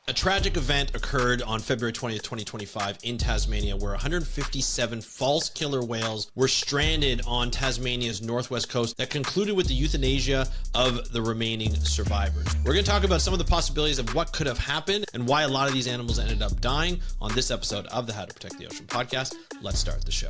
A tragic event occurred on February 20th, 2025 in Tasmania, where 157 false killer whales were stranded on Tasmania's northwest coast that concluded with the euthanasia of the remaining survivors. We're going to talk about some of the possibilities of what could have happened and why a lot of these animals ended up dying on this episode of the How to Protect the Ocean podcast. Let's start the show.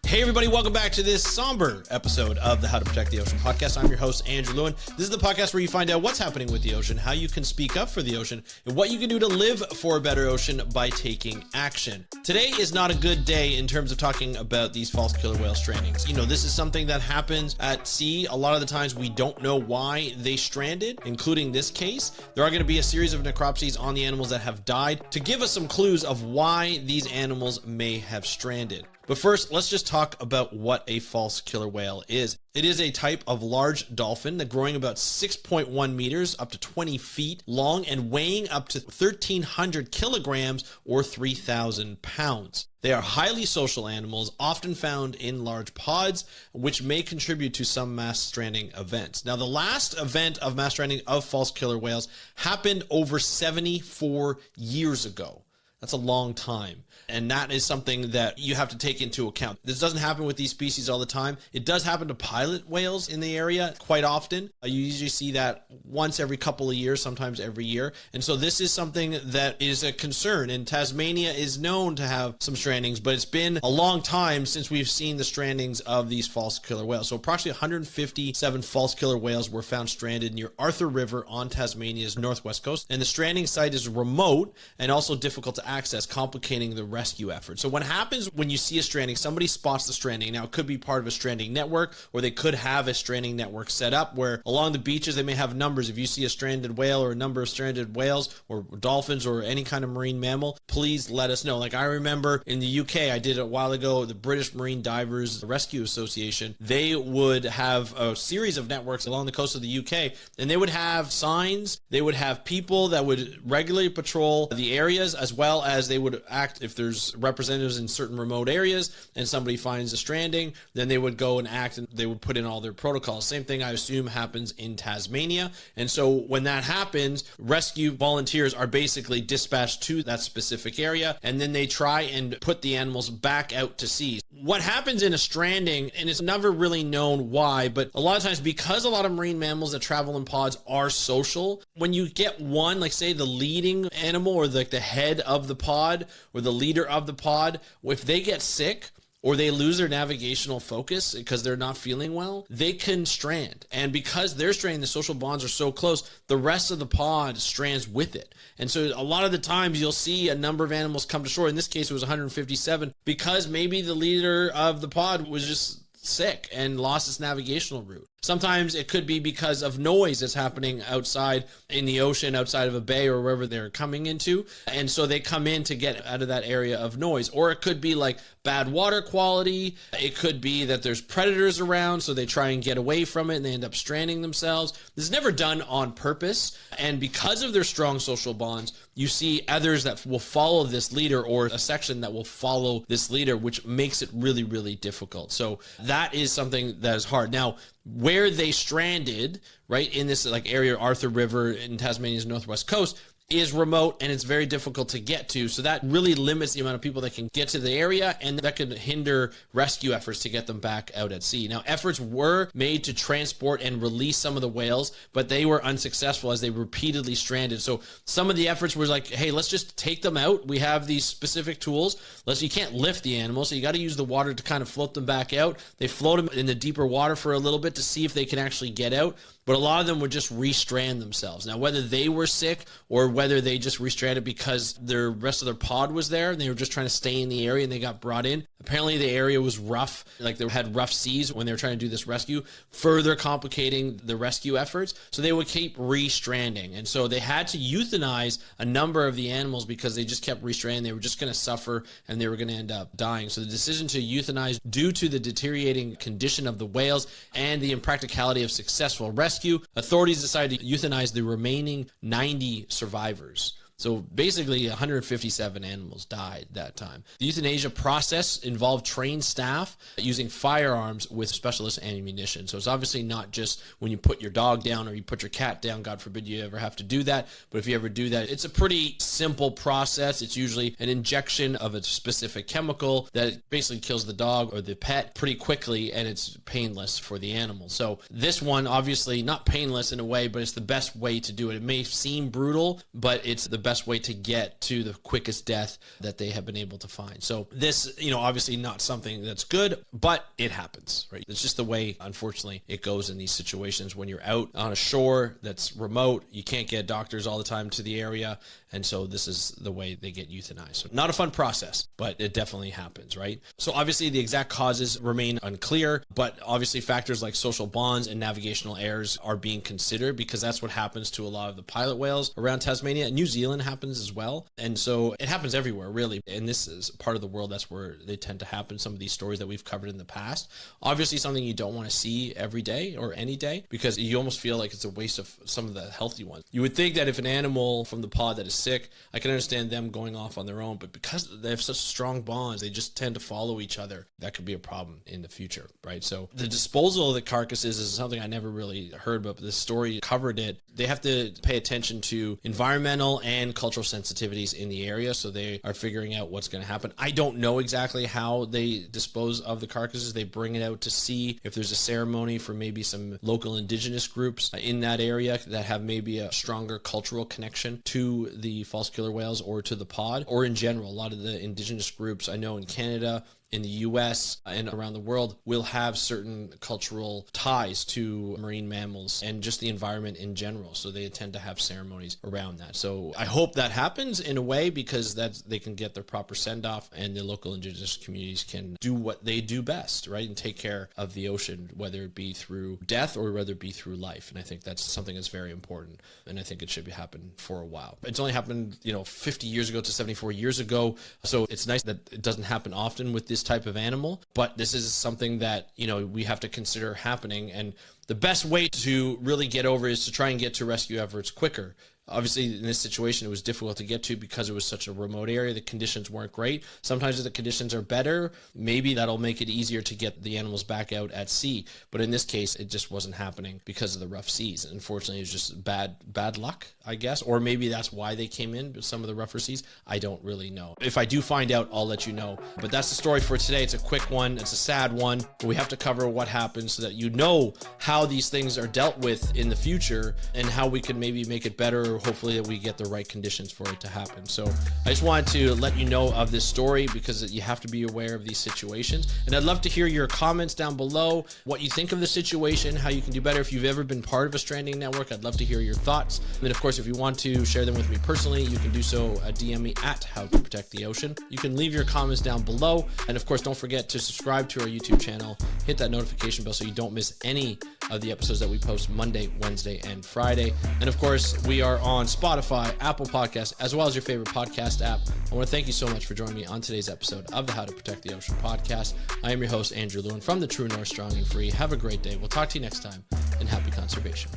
Hey everybody, welcome back to this somber episode of the How to Protect the Ocean podcast. I'm your host, Andrew Lewin. This is the podcast where you find out what's happening with the ocean, how you can speak up for the ocean, and what you can do to live for a better ocean by taking action. Today is not a good day in terms of talking about these false killer whale strandings. You know, this is something that happens at sea. A lot of the times we don't know why they stranded, including this case. There are going to be a series of necropsies on the animals that have died to give us some clues of why these animals may have stranded. But first, let's just talk about what a false killer whale is. It is a type of large dolphin that growing about 6.1 meters up to 20 feet long and weighing up to 1,300 kilograms or 3,000 pounds. They are highly social animals, often found in large pods, which may contribute to some mass stranding events. Now, the last event of mass stranding of false killer whales happened over 74 years ago. That's a long time. And that is something that you have to take into account. This doesn't happen with these species all the time. It does happen to pilot whales in the area quite often. You usually see that once every couple of years, sometimes every year. And so this is something that is a concern. And Tasmania is known to have some strandings, but it's been a long time since we've seen the strandings of these false killer whales. So approximately 157 false killer whales were found stranded near Arthur River on Tasmania's northwest coast. And the stranding site is remote and also difficult to access, complicating the rescue effort. So what happens when you see a stranding, somebody spots the stranding. Now, it could be part of a stranding network, or they could have a stranding network set up where along the beaches, they may have numbers. If you see a stranded whale or a number of stranded whales or dolphins or any kind of marine mammal, please let us know. Like I remember in the UK, I did it a while ago, the British Marine Divers Rescue Association, they would have a series of networks along the coast of the UK, and they would have signs, they would have people that would regularly patrol the areas, as well as they would act if there's representatives in certain remote areas and somebody finds a stranding, then they would go and act and they would put in all their protocols. Same thing I assume happens in Tasmania. And so when that happens, rescue volunteers are basically dispatched to that specific area, and then they try and put the animals back out to sea. What happens in a stranding, and it's never really known why, but a lot of times because a lot of marine mammals that travel in pods are social, when you get one, like say the leading animal or like the head of the pod or the leader of the pod, if they get sick or they lose their navigational focus because they're not feeling well, they can strand. And because they're stranding, the social bonds are so close, the rest of the pod strands with it. And so a lot of the times you'll see a number of animals come to shore. In this case, it was 157 because maybe the leader of the pod was just sick and lost its navigational route. Sometimes it could be because of noise that's happening outside in the ocean, outside of a bay or wherever they're coming into. And so they come in to get out of that area of noise. Or it could be like bad water quality. It could be that there's predators around, so they try and get away from it and they end up stranding themselves. This is never done on purpose. And because of their strong social bonds, you see others that will follow this leader or a section that will follow this leader, which makes it really, really difficult. So that is something that is hard. Now, where they stranded, right, in this like area, Arthur River in Tasmania's northwest coast, is remote and it's very difficult to get to. So that really limits the amount of people that can get to the area, and that could hinder rescue efforts to get them back out at sea. Now, efforts were made to transport and release some of the whales, but they were unsuccessful as they repeatedly stranded. So some of the efforts were like, hey, let's just take them out. We have these specific tools. You can't lift the animals, so you got to use the water to kind of float them back out. They float them in the deeper water for a little bit to see if they can actually get out. But a lot of them would just restrand themselves. Now, whether they were sick or whether they just restranded because the rest of their pod was there and they were just trying to stay in the area and they got brought in. Apparently the area was rough, like they had rough seas when they were trying to do this rescue, further complicating the rescue efforts. So they would keep restranding. And so they had to euthanize a number of the animals because they just kept restranding. They were just going to suffer and they were going to end up dying. So the decision to euthanize due to the deteriorating condition of the whales and the impracticality of successful rescue, authorities decided to euthanize the remaining 90 survivors. So basically 157 animals died that time. The euthanasia process involved trained staff using firearms with specialist ammunition. So it's obviously not just when you put your dog down or you put your cat down, God forbid you ever have to do that. But if you ever do that, it's a pretty simple process. It's usually an injection of a specific chemical that basically kills the dog or the pet pretty quickly, and it's painless for the animal. So this one, obviously not painless in a way, but it's the best way to do it. It may seem brutal, but it's the best way to get to the quickest death that they have been able to find. So this, obviously not something that's good, but it happens, right? It's just the way, unfortunately, it goes in these situations when you're out on a shore that's remote. You can't get doctors all the time to the area. And so this is the way they get euthanized. So not a fun process, but it definitely happens, right? So obviously the exact causes remain unclear, but obviously factors like social bonds and navigational errors are being considered, because that's what happens to a lot of the pilot whales around Tasmania. New Zealand happens as well. And so it happens everywhere, really. And this is part of the world that's where they tend to happen. Some of these stories that we've covered in the past, obviously something you don't want to see every day or any day, because you almost feel like it's a waste of some of the healthy ones. You would think that if an animal from the pod that is sick, I can understand them going off on their own, but because they have such strong bonds, they just tend to follow each other. That could be a problem in the future, right? So the disposal of the carcasses is something I never really heard about, but this story covered it. They have to pay attention to environmental and cultural sensitivities in the area, so they are figuring out what's going to happen. I don't know exactly how they dispose of the carcasses. They bring it out to sea. If there's a ceremony for maybe some local indigenous groups in that area that have maybe a stronger cultural connection to the false killer whales or to the pod, or in general, a lot of the indigenous groups I know in Canada, in the US, and around the world will have certain cultural ties to marine mammals and just the environment in general. So they tend to have ceremonies around that. So I hope that happens in a way, because they can get their proper send-off and the local indigenous communities can do what they do best, right? And take care of the ocean, whether it be through death or whether it be through life. And I think that's something that's very important. And I think it should happen for a while. It's only happened, 50 years ago to 74 years ago. So it's nice that it doesn't happen often with this type of animal, but this is something that we have to consider happening, and the best way to really get over is to try and get to rescue efforts quicker. Obviously, in this situation, it was difficult to get to because it was such a remote area. The conditions weren't great. Sometimes if the conditions are better, maybe that'll make it easier to get the animals back out at sea. But in this case, it just wasn't happening because of the rough seas. Unfortunately, it was just bad luck, I guess. Or maybe that's why they came in, some of the rougher seas. I don't really know. If I do find out, I'll let you know. But that's the story for today. It's a quick one. It's a sad one. But we have to cover what happens so that you know how these things are dealt with in the future and how we can maybe make it better. Hopefully that we get the right conditions for it to happen. So I just wanted to let you know of this story, because you have to be aware of these situations. And I'd love to hear your comments down below, what you think of the situation, how you can do better. If you've ever been part of a Stranding network, I'd love to hear your thoughts. And then of course, if you want to share them with me personally, you can do so DM me at How to Protect the Ocean. You can leave your comments down below. And of course, don't forget to subscribe to our YouTube channel, hit that notification bell so you don't miss any of the episodes that we post Monday, Wednesday, and Friday. And of course, we are on Spotify, Apple Podcasts, as well as your favorite podcast app. I want to thank you so much for joining me on today's episode of the How to Protect the Ocean podcast. I am your host, Andrew Lewin from the True North Strong and Free. Have a great day. We'll talk to you next time, and happy conservation.